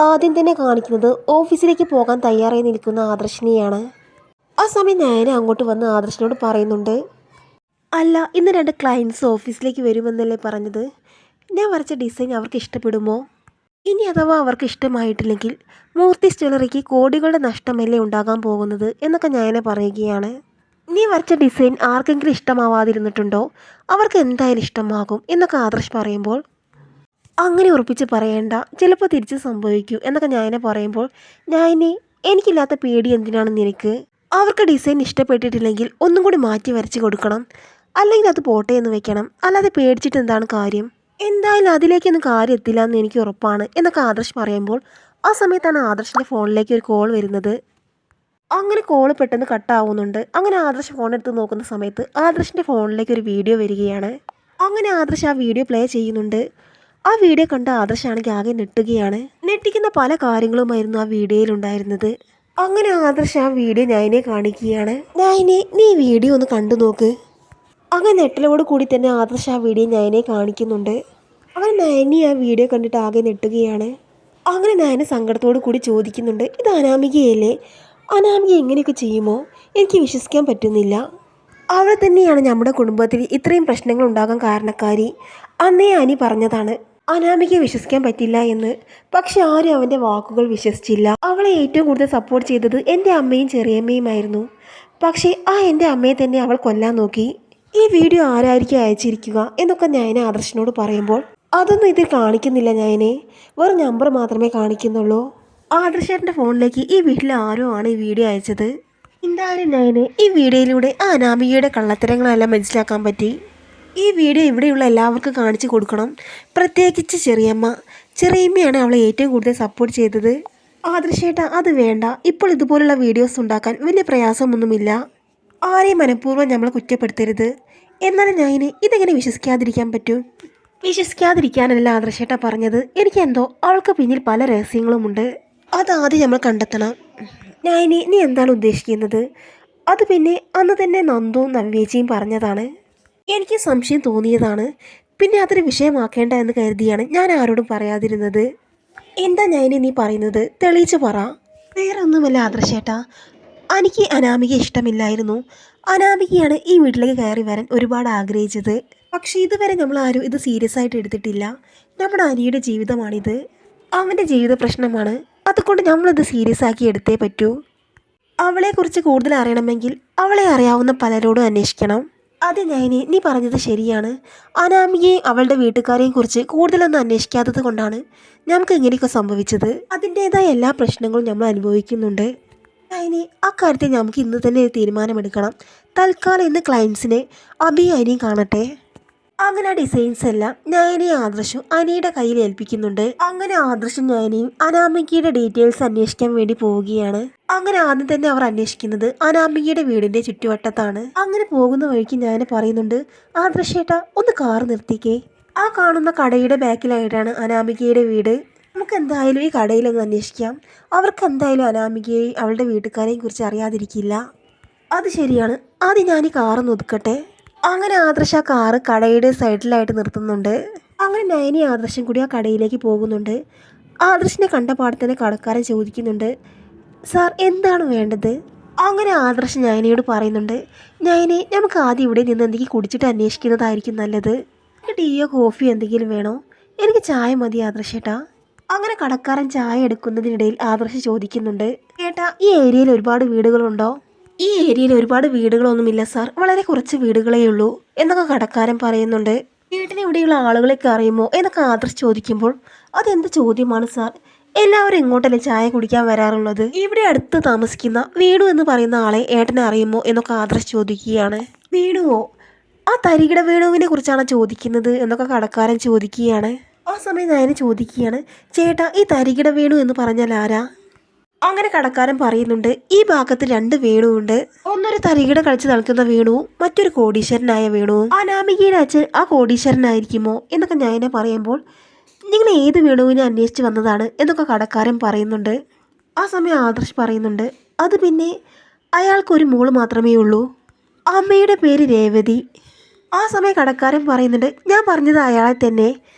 ആദ്യം തന്നെ കാണിക്കുന്നത് ഓഫീസിലേക്ക് പോകാൻ തയ്യാറായി നിൽക്കുന്ന ആദർശിനെയാണ്. ആ സമയം നയന അങ്ങോട്ട് വന്ന് ആദർശിനോട് പറയുന്നുണ്ട്, അല്ല ഇന്ന് 2 ക്ലയൻറ്റ്സ് ഓഫീസിലേക്ക് വരുമെന്നല്ലേ പറഞ്ഞത്, ഞാൻ വരച്ച ഡിസൈൻ അവർക്ക് ഇഷ്ടപ്പെടുമോ? ഇനി അഥവാ അവർക്ക് ഇഷ്ടമായിട്ടില്ലെങ്കിൽ മൂർത്തിസ് ജ്വല്ലറിക്ക് കോടികളുടെ നഷ്ടമല്ലേ ഉണ്ടാകാൻ പോകുന്നത് എന്നൊക്കെ നയന പറയുകയാണ്. നീ വരച്ച ഡിസൈൻ ആർക്കെങ്കിലും ഇഷ്ടമാവാതിരുന്നിട്ടുണ്ടോ? അവർക്ക് എന്തായാലും ഇഷ്ടമാകും എന്നൊക്കെ ആദർശ് പറയുമ്പോൾ, അങ്ങനെ ഉറപ്പിച്ച് പറയേണ്ട, ചിലപ്പോൾ തിരിച്ച് സംഭവിക്കൂ എന്നൊക്കെ നയന പറയുമ്പോൾ, നയനെ എനിക്കില്ലാത്ത പേടി എന്തിനാണ് നിനക്ക്? അവർക്ക് ഡിസൈൻ ഇഷ്ടപ്പെട്ടിട്ടില്ലെങ്കിൽ ഒന്നും കൂടി മാറ്റി വരച്ച് കൊടുക്കണം, അല്ലെങ്കിൽ അത് പോട്ടെ എന്ന് വെക്കണം, അല്ലാതെ പേടിച്ചിട്ട് എന്താണ് കാര്യം? എന്തായാലും അതിലേക്കൊന്നും കാര്യം എത്തില്ല എന്ന് എനിക്ക് ഉറപ്പാണ് എന്നൊക്കെ ആദർശ് പറയുമ്പോൾ, ആ സമയത്താണ് ആദർശിൻ്റെ ഫോണിലേക്ക് ഒരു കോൾ വരുന്നത്. അങ്ങനെ കോൾ പെട്ടെന്ന് കട്ടാവുന്നുണ്ട്. അങ്ങനെ ആദർശ് ഫോൺ എടുത്ത് നോക്കുന്ന സമയത്ത് ആദർശിൻ്റെ ഫോണിലേക്ക് ഒരു വീഡിയോ വരികയാണ്. അങ്ങനെ ആദർശ് ആ വീഡിയോ പ്ലേ ചെയ്യുന്നുണ്ട്. ആ വീഡിയോ കണ്ട് ആദർശാണെങ്കിൽ ആകെ ഞെട്ടുകയാണ്. ഞെട്ടിക്കുന്ന പല കാര്യങ്ങളുമായിരുന്നു ആ വീഡിയോയിൽ ഉണ്ടായിരുന്നത്. അങ്ങനെ ആദർശ് ആ വീഡിയോ നയനെ കാണിക്കുകയാണ്. നയനെ നീ വീഡിയോ ഒന്ന് കണ്ടു നോക്ക്. അങ്ങനെ നെട്ടിലോട് കൂടി തന്നെ ആദർശ് ആ വീഡിയോ നയനെ കാണിക്കുന്നുണ്ട്. അങ്ങനെ നയനി ആ വീഡിയോ കണ്ടിട്ട് ആകെ ഞെട്ടുകയാണ്. അങ്ങനെ നയന സങ്കടത്തോടു കൂടി ചോദിക്കുന്നുണ്ട്, ഇത് അനാമികയല്ലേ? അനാമിക എങ്ങനെയൊക്കെ ചെയ്യുമോ? എനിക്ക് വിശ്വസിക്കാൻ പറ്റുന്നില്ല. അവൾ തന്നെയാണ് നമ്മുടെ കുടുംബത്തിൽ ഇത്രയും പ്രശ്നങ്ങൾ ഉണ്ടാകാൻ കാരണക്കാരി. അന്നേ അനി പറഞ്ഞതാണ് അനാമികയെ വിശ്വസിക്കാൻ പറ്റില്ല എന്ന്. പക്ഷെ ആരും അവൻ്റെ വാക്കുകൾ വിശ്വസിച്ചില്ല. അവളെ ഏറ്റവും കൂടുതൽ സപ്പോർട്ട് ചെയ്തത് എൻ്റെ അമ്മയും ചെറിയമ്മയുമായിരുന്നു. പക്ഷേ എൻ്റെ അമ്മയെ തന്നെ അവൾ കൊല്ലാൻ നോക്കി. ഈ വീഡിയോ ആരായിരിക്കും അയച്ചിരിക്കുക എന്നൊക്കെ നയന ആദർശിനോട് പറയുമ്പോൾ, അതൊന്നും ഇതിൽ കാണിക്കുന്നില്ല നയനെ, വെറും നമ്പർ മാത്രമേ കാണിക്കുന്നുള്ളൂ. ആദർശേട്ടൻ്റെ ഫോണിലേക്ക് ഈ വീട്ടിൽ ആരോ ആണ് ഈ വീഡിയോ അയച്ചത്. എന്തായാലും നയനെ ഈ വീഡിയോയിലൂടെ അനാമികയുടെ കള്ളത്തരങ്ങളെല്ലാം മനസ്സിലാക്കാൻ പറ്റി. ഈ വീഡിയോ ഇവിടെയുള്ള എല്ലാവർക്കും കാണിച്ചു കൊടുക്കണം, പ്രത്യേകിച്ച് ചെറിയമ്മയാണ് അവളെ ഏറ്റവും കൂടുതൽ സപ്പോർട്ട് ചെയ്തത്. ആദർശേട്ട അത് വേണ്ട, ഇപ്പോൾ ഇതുപോലുള്ള വീഡിയോസ് ഉണ്ടാക്കാൻ വലിയ പ്രയാസമൊന്നുമില്ല. ആരെയും മനഃപൂർവ്വം നമ്മളെ കുറ്റപ്പെടുത്തരുത്. എന്നാലും നയനെ ഇതെങ്ങനെ വിശ്വസിക്കാതിരിക്കാൻ പറ്റൂ? വിശ്വസിക്കാതിരിക്കാനല്ല ആദർശേട്ട പറഞ്ഞത്, എനിക്കെന്തോ അവൾക്ക് പിന്നിൽ പല രഹസ്യങ്ങളുമുണ്ട്. അതാദ്യം നമ്മൾ കണ്ടെത്തണം. നയനെ നീ എന്താണ് ഉദ്ദേശിക്കുന്നത്? അത് പിന്നെ അന്ന് തന്നെ നന്ദുവും നവ്യേച്ചിയും പറഞ്ഞതാണ്. എനിക്ക് സംശയം തോന്നിയതാണ്. പിന്നെ അതൊരു വിഷയമാക്കേണ്ട എന്ന് കരുതിയാണ് ഞാൻ ആരോടും പറയാതിരുന്നത്. എന്താ നയനെ നീ പറയുന്നത്? തെളിയിച്ച് പറ. വേറെ ഒന്നുമല്ല ആദർശേട്ടാ, എനിക്ക് അനാമിക ഇഷ്ടമില്ലായിരുന്നു. അനാമികയാണ് ഈ വീട്ടിലേക്ക് കയറി വരാൻ ഒരുപാട് ആഗ്രഹിച്ചത്. പക്ഷേ ഇതുവരെ നമ്മൾ ആരും ഇത് സീരിയസ് ആയിട്ട് എടുത്തിട്ടില്ല. നമ്മുടെ അനിയുടെ ജീവിതമാണിത്, അവൻ്റെ ജീവിത പ്രശ്നമാണ്. അതുകൊണ്ട് നമ്മളിത് സീരിയസ് ആക്കി എടുത്തേ പറ്റൂ. അവളെക്കുറിച്ച് കൂടുതൽ അറിയണമെങ്കിൽ അവളെ അറിയാവുന്ന പലരോടും അന്വേഷിക്കണം. അതെ നയനെ നീ പറഞ്ഞത് ശരിയാണ്. അനാമികയെയും അവളുടെ വീട്ടുകാരെയും കുറിച്ച് കൂടുതലൊന്നും അന്വേഷിക്കാത്തത് കൊണ്ടാണ് നമുക്ക് ഇങ്ങനെയൊക്കെ സംഭവിച്ചത്. അതിൻ്റേതായ എല്ലാ പ്രശ്നങ്ങളും നമ്മൾ അനുഭവിക്കുന്നുണ്ട്. നയനെ അക്കാര്യത്തിൽ നമുക്ക് ഇന്ന് തന്നെ ഒരു തീരുമാനമെടുക്കണം. തൽക്കാലം ഇന്ന് ക്ലയൻസിനെ അബിയും അനിയും കാണട്ടെ. അങ്ങനെ ആ ഡിസൈൻസ് എല്ലാം നയനയും ആദർശും അനിയുടെ കയ്യിൽ ഏൽപ്പിക്കുന്നുണ്ട്. അങ്ങനെ ആദർശും നയനയും അനാമികയുടെ ഡീറ്റെയിൽസ് അന്വേഷിക്കാൻ വേണ്ടി പോവുകയാണ്. അങ്ങനെ ആദ്യം തന്നെ അവർ അന്വേഷിക്കുന്നത് അനാമികയുടെ വീടിന്റെ ചുറ്റുവട്ടത്താണ്. അങ്ങനെ പോകുന്ന വഴിക്ക് നയന പറയുന്നുണ്ട്, ആദർശേട്ടാ ഒന്ന് കാർ നിർത്തിക്കേ. ആ കാണുന്ന കടയുടെ ബാക്കിലായിട്ടാണ് അനാമികയുടെ വീട്. നമുക്ക് എന്തായാലും ഈ കടയിലൊന്ന് അന്വേഷിക്കാം. അവർക്ക് എന്തായാലും അനാമികയെയും അവളുടെ വീട്ടുകാരെയും കുറിച്ച് അറിയാതിരിക്കില്ല. അത് ശരിയാണ്, ആദ്യം ഞാൻ ഈ കാറ് ഒതുക്കട്ടെ. അങ്ങനെ ആദർശ ആ കാറ് കടയുടെ സൈഡിലായിട്ട് നിർത്തുന്നുണ്ട്. അങ്ങനെ നയനി ആദർശം കൂടി ആ കടയിലേക്ക് പോകുന്നുണ്ട്. ആദർശിനെ കണ്ട പാടെ തന്നെ കടക്കാരൻ ചോദിക്കുന്നുണ്ട്, സാർ എന്താണ് വേണ്ടത്? അങ്ങനെ ആദർശ് നയനയോട് പറയുന്നുണ്ട്, നയനെ നമുക്ക് ആദ്യം ഇവിടെ നിന്ന് എന്തെങ്കിലും കുടിച്ചിട്ട് അന്വേഷിക്കുന്നതായിരിക്കും നല്ലത്. ടീയോ കോഫിയോ എന്തെങ്കിലും വേണോ? എനിക്ക് ചായ മതി ആദർശേട്ടാ. അങ്ങനെ കടക്കാരൻ ചായ എടുക്കുന്നതിനിടയിൽ ആദർശ് ചോദിക്കുന്നുണ്ട്, ഏട്ടാ ഈ ഏരിയയിൽ ഒരുപാട് വീടുകളുണ്ടോ? ഈ ഏരിയയിൽ ഒരുപാട് വീടുകളൊന്നുമില്ല സാർ, വളരെ കുറച്ച് വീടുകളേ ഉള്ളൂ എന്നൊക്കെ കടക്കാരൻ പറയുന്നുണ്ട്. വീട്ടിന് ഇവിടെയുള്ള ആളുകളൊക്കെ അറിയുമോ എന്നൊക്കെ ആദർശ് ചോദിക്കുമ്പോൾ, അതെന്ത് ചോദ്യമാണ് സാർ, എല്ലാവരും ഇങ്ങോട്ടല്ലേ ചായ കുടിക്കാൻ വരാറുള്ളത്. ഇവിടെ അടുത്ത് താമസിക്കുന്ന വേണു എന്ന് പറയുന്ന ആളെ ഏട്ടനെ അറിയുമോ എന്നൊക്കെ ആദർശ് ചോദിക്കുകയാണ്. വേണുവോ? ആ തരികിട വേണുവിനെ കുറിച്ചാണ് ചോദിക്കുന്നത് എന്നൊക്കെ കടക്കാരൻ ചോദിക്കുകയാണ്. ആ സമയം നയന ചോദിക്കുകയാണ്, ചേട്ടാ ഈ തരികിട വേണു എന്ന് പറഞ്ഞാൽ ആരാ? അങ്ങനെ കടക്കാരൻ പറയുന്നുണ്ട്, ഈ ഭാഗത്ത് 2 വേണുവുണ്ട്. ഒന്നൊരു തരികിട കളിച്ച് നടക്കുന്ന വേണുവും മറ്റൊരു കോടീശ്വരനായ വേണുവും. അനാമികയുടെ അച്ഛൻ ആ കോടീശ്വരനായിരിക്കുമോ എന്നൊക്കെ നയന പറയുമ്പോൾ, നിങ്ങൾ ഏത് വേണുവിനെ അന്വേഷിച്ച് വന്നതാണ് എന്നൊക്കെ കടക്കാരൻ പറയുന്നുണ്ട്. ആ സമയം ആദർശ് പറയുന്നുണ്ട്, അത് പിന്നെ അയാൾക്കൊരു മോള് മാത്രമേ ഉള്ളൂ, അമ്മയുടെ പേര് രേവതി. ആ സമയം കടക്കാരൻ പറയുന്നുണ്ട്, ഞാൻ പറഞ്ഞത് അയാളെ തന്നെ,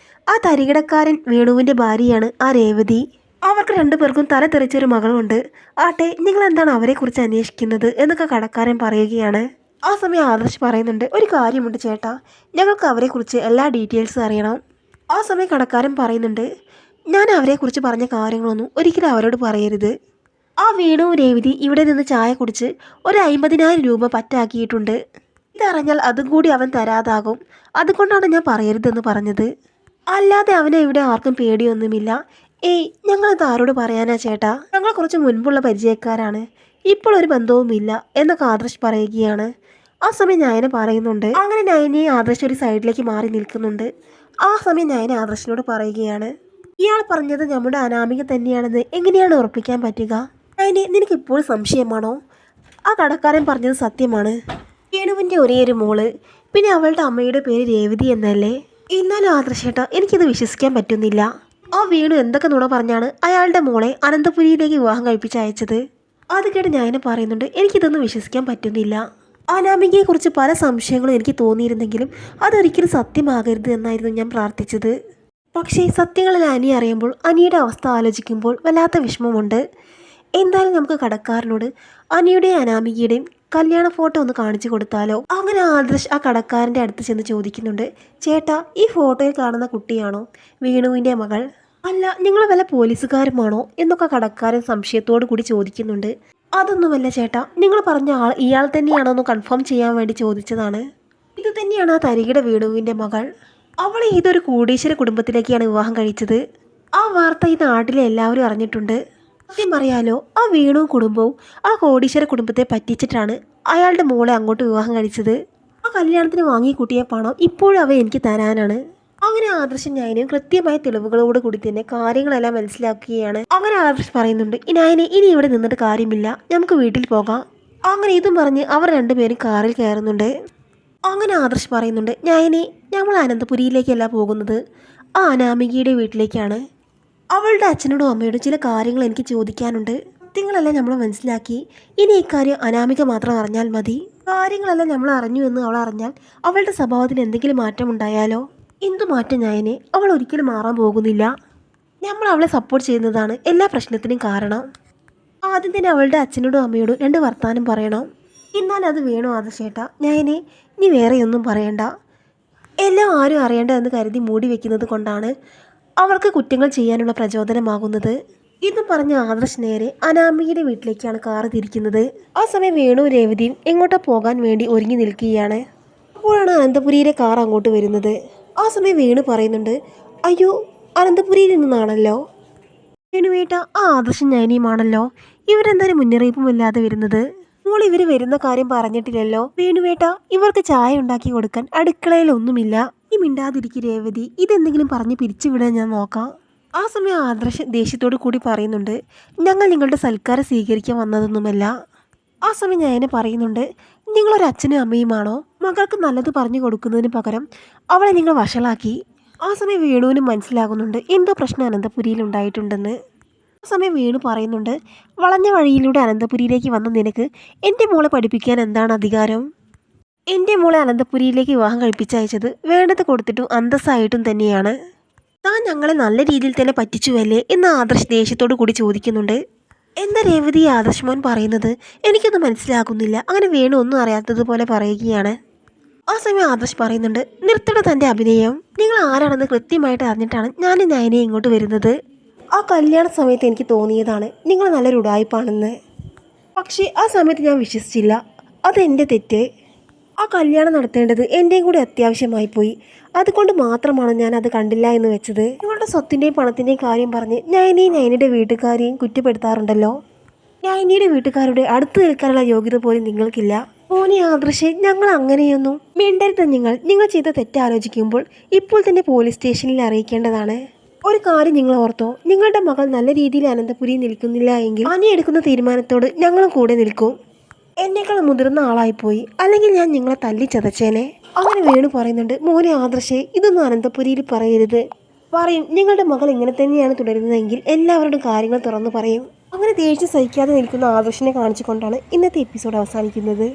ആ തരികിടക്കാരൻ വേണുവിൻ്റെ ഭാര്യയാണ് ആ രേവതി. അവർക്ക് രണ്ടുപേർക്കും തല തെറിച്ചൊരു മകളുണ്ട്. ആട്ടെ, നിങ്ങൾ എന്താണ് അവരെക്കുറിച്ച് അന്വേഷിക്കുന്നത് എന്നൊക്കെ കടക്കാരൻ പറയുകയാണ്. ആ സമയം ആദർശ് പറയുന്നുണ്ട്, ഒരു കാര്യമുണ്ട് ചേട്ടാ, ഞങ്ങൾക്ക് അവരെക്കുറിച്ച് എല്ലാ ഡീറ്റെയിൽസും അറിയണം. ആ സമയം കടക്കാരൻ പറയുന്നുണ്ട്, ഞാൻ അവരെക്കുറിച്ച് പറഞ്ഞ കാര്യങ്ങളൊന്നും ഒരിക്കലും അവരോട് പറയരുത്. ആ വീണു രേവതി ഇവിടെ നിന്ന് ചായ കുടിച്ച് ഒരു 50,000 രൂപ പറ്റാക്കിയിട്ടുണ്ട്. ഇതറിഞ്ഞാൽ അതും കൂടി അവൻ തരാതാകും. അതുകൊണ്ടാണ് ഞാൻ പറയരുതെന്ന് പറഞ്ഞത്. അല്ലാതെ അവനെ ഇവിടെ ആർക്കും പേടിയൊന്നുമില്ല. ഏയ്, ഞങ്ങളിത് ആരോട് പറയാനാ ചേട്ടാ, ഞങ്ങൾ കുറച്ച് മുൻപുള്ള പരിചയക്കാരാണ്, ഇപ്പോൾ ഒരു ബന്ധവുമില്ല എന്നൊക്കെ ആദർശ് പറയുകയാണ്. ആ സമയം നയന പറയുന്നുണ്ട്. അങ്ങനെ നയനയെ ആദർശ് ഒരു സൈഡിലേക്ക് മാറി നിൽക്കുന്നുണ്ട്. ആ സമയം നയന ആദർശിനോട് പറയുകയാണ്, ഇയാൾ പറഞ്ഞത് നമ്മുടെ അനാമിക തന്നെയാണെന്ന് എങ്ങനെയാണ് ഉറപ്പിക്കാൻ പറ്റുക? നയനെ, നിനക്ക് ഇപ്പോൾ സംശയമാണോ? ആ കടക്കാരൻ പറഞ്ഞത് സത്യമാണ്. വേണുവിൻ്റെ ഒരേ ഒരു മോള്, പിന്നെ അവളുടെ അമ്മയുടെ പേര് രേവതി എന്നല്ലേ? എന്നാലും ആദർശേട്ടാ, എനിക്കിത് വിശ്വസിക്കാൻ പറ്റുന്നില്ല. ആ വീണു എന്തൊക്കെ നുണ പറഞ്ഞാണ് അയാളുടെ മോളെ അനന്തപുരിയിലേക്ക് വിവാഹം കഴിപ്പിച്ചയച്ചത്. അത് കേട്ട് നയന പറയുന്നുണ്ട്, എനിക്കിതൊന്നും വിശ്വസിക്കാൻ പറ്റുന്നില്ല. അനാമികയെക്കുറിച്ച് പല സംശയങ്ങളും എനിക്ക് തോന്നിയിരുന്നെങ്കിലും അതൊരിക്കലും സത്യമാകരുത് എന്നായിരുന്നു ഞാൻ പ്രാർത്ഥിച്ചത്. പക്ഷേ സത്യങ്ങളിൽ അനി അറിയുമ്പോൾ അനിയുടെ അവസ്ഥ ആലോചിക്കുമ്പോൾ വല്ലാത്ത വിഷമമുണ്ട്. എന്തായാലും നമുക്ക് കടക്കാരനോട് അനിയുടെയും അനാമികയുടെയും കല്യാണ ഫോട്ടോ ഒന്ന് കാണിച്ചു കൊടുത്താലോ? അങ്ങനെ ആദർശ് ആ കടക്കാരൻ്റെ അടുത്ത് ചെന്ന് ചോദിക്കുന്നുണ്ട്, ചേട്ടാ, ഈ ഫോട്ടോയിൽ കാണുന്ന കുട്ടിയാണോ വേണുവിൻ്റെ മകൾ? അല്ല, നിങ്ങൾ വല്ല പോലീസുകാരുമാണോ എന്നൊക്കെ കടക്കാരൻ സംശയത്തോടു കൂടി ചോദിക്കുന്നുണ്ട്. അതൊന്നുമല്ല ചേട്ടാ, നിങ്ങൾ പറഞ്ഞ ആൾ ഇയാൾ തന്നെയാണോ എന്ന് കൺഫേം ചെയ്യാൻ വേണ്ടി ചോദിച്ചതാണ്. ഇത് തന്നെയാണ് ആ തരികിട വേണുവിൻ്റെ മകൾ. അവളെ ഏതൊരു കോടീശ്വര കുടുംബത്തിലേക്കാണ് വിവാഹം കഴിച്ചത്. ആ വാർത്ത ഈ നാട്ടിലെ എല്ലാവരും അറിഞ്ഞിട്ടുണ്ട്. സത്യം പറയാലോ, ആ വേണു കുടുംബവും ആ കോടീശ്വര കുടുംബത്തെ പറ്റിച്ചിട്ടാണ് അയാളുടെ മോളെ അങ്ങോട്ട് വിവാഹം കഴിച്ചത്. ആ കല്യാണത്തിന് വാങ്ങിക്കൂട്ടിയ പണം ഇപ്പോഴും അവ എനിക്ക് തരാനാണ്. അങ്ങനെ ആദർശ് നയനയും കൃത്യമായ തെളിവുകളോട് കൂടി തന്നെ കാര്യങ്ങളെല്ലാം മനസ്സിലാക്കുകയാണ്. അങ്ങനെ ആദർശ് പറയുന്നുണ്ട്, നയനെ, ഇനി ഇവിടെ നിന്നിട്ട് കാര്യമില്ല, നമുക്ക് വീട്ടിൽ പോകാം. അങ്ങനെ ഇതും പറഞ്ഞ് അവർ രണ്ടുപേരും കാറിൽ കയറുന്നുണ്ട്. അങ്ങനെ ആദർശ് പറയുന്നുണ്ട്, നയനെ, നമ്മൾ അനന്തപുരിയിലേക്കല്ല പോകുന്നത്, ആ അനാമികയുടെ വീട്ടിലേക്കാണ്. അവളുടെ അച്ഛനോടും അമ്മയോടും ചില കാര്യങ്ങൾ എനിക്ക് ചോദിക്കാനുണ്ട്. സത്യങ്ങളെല്ലാം നമ്മൾ മനസ്സിലാക്കി. ഇനി ഇക്കാര്യം അനാമിക മാത്രം അറിഞ്ഞാൽ മതി. കാര്യങ്ങളെല്ലാം നമ്മൾ അറിഞ്ഞു എന്ന് അവൾ അറിഞ്ഞാൽ അവളുടെ സ്വഭാവത്തിന് എന്തെങ്കിലും മാറ്റം ഉണ്ടായാലോ? എന്തു മാറ്റം നയനെ? അവൾ ഒരിക്കലും മാറാൻ പോകുന്നില്ല. നമ്മൾ അവളെ സപ്പോർട്ട് ചെയ്യുന്നതാണ് എല്ലാ പ്രശ്നത്തിനും കാരണം. ആദ്യം തന്നെ അവളുടെ അച്ഛനോടും അമ്മയോടും രണ്ട് വർത്താനം പറയണം. എന്നാൽ അത് വേണോ ആദർശേട്ടാ? നയനെ, നീ വേറെയൊന്നും പറയണ്ട. എല്ലാം ആരും അറിയേണ്ടതെന്ന് കരുതി മൂടി വെക്കുന്നത് കൊണ്ടാണ് അവൾക്ക് കുറ്റങ്ങൾ ചെയ്യാനുള്ള പ്രചോദനമാകുന്നത്. ഇതും പറഞ്ഞ ആദർശ് നേരെ അനാമികയുടെ വീട്ടിലേക്കാണ് കാറ് തിരിക്കുന്നത്. ആ സമയം വേണു രേവതിയും എങ്ങോട്ടോ പോകാൻ വേണ്ടി ഒരുങ്ങി നിൽക്കുകയാണ്. അപ്പോഴാണ് അനന്തപുരിയിലെ കാർ അങ്ങോട്ട് വരുന്നത്. ആ സമയം വേണു പറയുന്നുണ്ട്, അയ്യോ, അനന്തപുരിയിൽ നിന്നാണല്ലോ. വേണുവേട്ട, ആ ആദർശം നയനിയുമാണല്ലോ. ഇവരെന്തായാലും മുന്നറിയിപ്പുമില്ലാതെ വരുന്നത്. മോൾ ഇവർ വരുന്ന കാര്യം പറഞ്ഞിട്ടില്ലല്ലോ. വേണുവേട്ട, ഇവർക്ക് ചായ ഉണ്ടാക്കി കൊടുക്കാൻ അടുക്കളയിലൊന്നുമില്ല. നീ മിണ്ടാതിരിക്കും രേവതി, ഇതെന്തെങ്കിലും പറഞ്ഞ് പിരിച്ചുവിടാൻ ഞാൻ നോക്കാം. ആ സമയം ആദർശ് ദേഷ്യത്തോടു കൂടി പറയുന്നുണ്ട്, ഞങ്ങൾ നിങ്ങളുടെ സൽക്കാരം സ്വീകരിക്കാൻ വന്നതൊന്നുമല്ല. ആ സമയം നയന പറയുന്നുണ്ട്, നിങ്ങളൊരു അച്ഛനും അമ്മയുമാണോ? മകൾക്ക് നല്ലത് പറഞ്ഞു കൊടുക്കുന്നതിന് പകരം അവളെ നിങ്ങൾ വഷളാക്കി. ആ സമയം വേണുവിനും മനസ്സിലാകുന്നുണ്ട് എന്തോ പ്രശ്നം അനന്തപുരിയിൽ ഉണ്ടായിട്ടുണ്ടെന്ന്. ആ സമയം വേണു പറയുന്നുണ്ട്, വളഞ്ഞ വഴിയിലൂടെ അനന്തപുരിയിലേക്ക് വന്ന നിനക്ക് എൻ്റെ മോളെ പഠിപ്പിക്കാൻ എന്താണ് അധികാരം? എൻ്റെ മോളെ അനന്തപുരിയിലേക്ക് വിവാഹം കഴിപ്പിച്ചയച്ചത് വേണ്ടത് കൊടുത്തിട്ടും അന്തസ്സായിട്ടും തന്നെയാണ്. താൻ ഞങ്ങളെ നല്ല രീതിയിൽ തന്നെ പറ്റിച്ചുവല്ലേ എന്ന് ആദർശ് ദേഷ്യത്തോടു കൂടി ചോദിക്കുന്നുണ്ട്. എന്താ രേവതി ആദർശ് മോൻ പറയുന്നത്? എനിക്കൊന്നും മനസ്സിലാകുന്നില്ല. അങ്ങനെ വേണു ഒന്നും അറിയാത്തതുപോലെ പറയുകയാണ്. ആ സമയം ആദർശ് പറയുന്നുണ്ട്, നിർത്തട തൻ്റെ അഭിനയം. നിങ്ങൾ ആരാണെന്ന് കൃത്യമായിട്ട് അറിഞ്ഞിട്ടാണ് ഞാൻ നയനെ ഇങ്ങോട്ട് വരുന്നത്. ആ കല്യാണ സമയത്ത് എനിക്ക് തോന്നിയതാണ് നിങ്ങൾ നല്ലൊരു ഉടായ്പാണെന്ന്. പക്ഷേ ആ സമയത്ത് ഞാൻ വിശ്വസിച്ചില്ല. അതെൻ്റെ തെറ്റ്. ആ കല്യാണം നടത്തേണ്ടത് എൻ്റെയും കൂടി അത്യാവശ്യമായി പോയി. അതുകൊണ്ട് മാത്രമാണ് ഞാൻ അത് കണ്ടില്ല എന്ന് വെച്ചത്. നിങ്ങളുടെ സ്വത്തിൻ്റെയും പണത്തിൻ്റെയും കാര്യം പറഞ്ഞ് നയനെയും നയനയുടെ വീട്ടുകാരെയും കുറ്റപ്പെടുത്താറുണ്ടല്ലോ. നയനിയുടെ വീട്ടുകാരുടെ അടുത്ത് നിൽക്കാനുള്ള യോഗ്യത പോലും നിങ്ങൾക്കില്ല. മോനെ ആദർശ്, ഞങ്ങൾ അങ്ങനെയൊന്നും മിണ്ടരുത്. നിങ്ങൾ ചെയ്ത തെറ്റാലോചിക്കുമ്പോൾ ഇപ്പോൾ തന്നെ പോലീസ് സ്റ്റേഷനിൽ അറിയിക്കേണ്ടതാണ്. ഒരു കാര്യം നിങ്ങൾ ഓർത്തോ, നിങ്ങളുടെ മകൾ നല്ല രീതിയിൽ അനന്തപുരി നിൽക്കുന്നില്ല എങ്കിൽ അനി എടുക്കുന്ന തീരുമാനത്തോട് ഞങ്ങളും കൂടെ നിൽക്കും. എന്നേക്കാൾ മുതിർന്ന ആളായിപ്പോയി, അല്ലെങ്കിൽ ഞാൻ നിങ്ങളെ തല്ലിച്ചതച്ചേനെ. അങ്ങനെ വേണു പറയുന്നുണ്ട്, മോനെ ആദർശേ, ഇതൊന്നും അനന്തപുരിയിൽ പറയരുത്. പറയും, നിങ്ങളുടെ മകൾ ഇങ്ങനെ തന്നെയാണ് തുടരുന്നതെങ്കിൽ എല്ലാവരുടെയും കാര്യങ്ങൾ തുറന്നു പറയും. അങ്ങനെ ദേഷ്യം സഹിക്കാതെ നിൽക്കുന്ന ആദർശിനെ കാണിച്ചുകൊണ്ടാണ് ഇന്നത്തെ എപ്പിസോഡ് അവസാനിക്കുന്നത്.